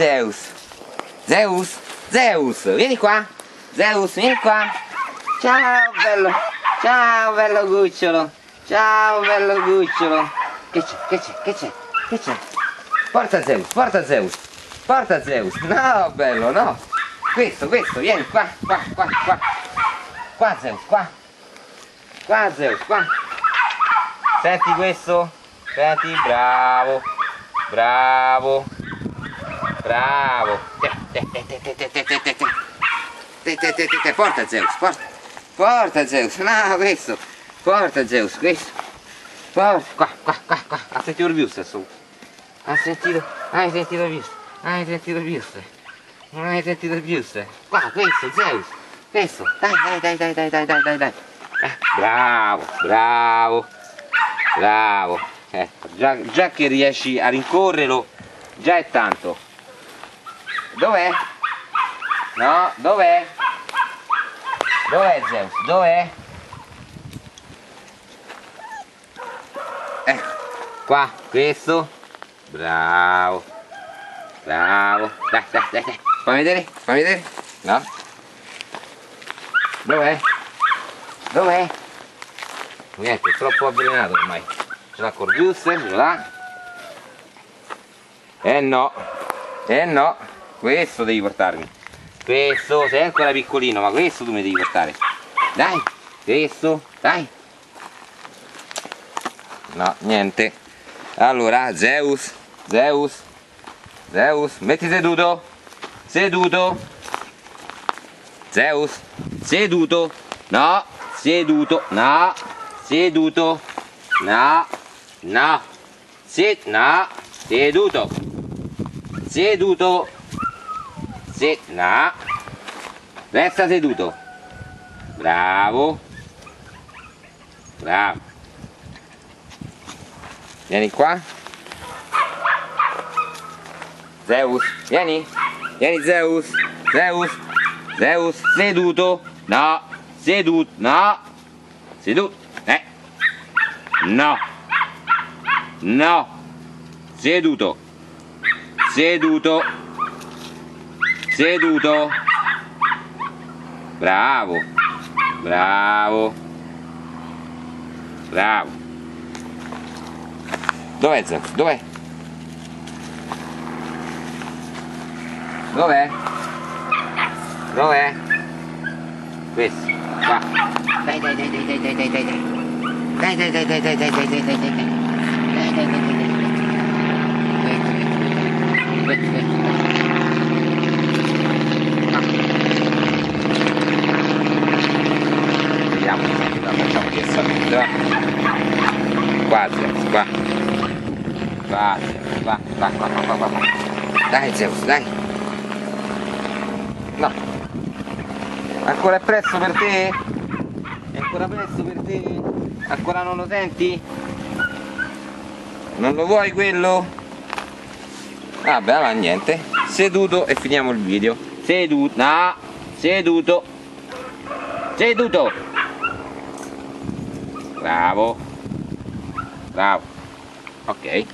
Zeus, Zeus, Zeus, vieni qua. Zeus, vieni qua. Ciao bello cucciolo. Ciao bello cucciolo. Che c'è? Porta Zeus, porta Zeus. Porta Zeus. No, bello, no. Questo, vieni qua. Qua Zeus, qua. Qua Zeus, qua. Senti questo? Senti, bravo. Porta Zeus, porta Zeus, no, questo. Porta Zeus, questo. Porta, qua. Ha sentito il Biuster su. Hai sentito il Biuster. Non hai sentito il Biuster. Qua, questo, Zeus. Questo. Dai. Bravo. Già che riesci a rincorrerlo, già è tanto. Dov'è? No, dov'è? Dov'è Zeus? Dov'è? Ecco, qua, questo. Bravo. Dai. Fammi vedere. No? Dov'è? Niente, è troppo avvelenato ormai. Ce l'ha col Biuster, ce l'ha. No, questo devi portarmi. Questo, sei ancora piccolino, ma questo tu mi devi portare. Dai, questo, dai. No, niente. Allora, Zeus, metti seduto. Zeus, seduto. No, seduto. No. Resta seduto. Bravo. Vieni qua. Zeus, vieni Zeus. Seduto. No. Seduto. No. Seduto. Bravo. Dov'è Zeus? Dov'è? Questo, qua. Dai. Vediamo se la facciamo diversamente. Qua Zeus, qua. Dai Zeus, dai. No. Ancora è presto per te? Ancora non lo senti? Non lo vuoi quello? Vabbè, ma niente. Seduto e finiamo il video. Seduto. Bravo. Ok.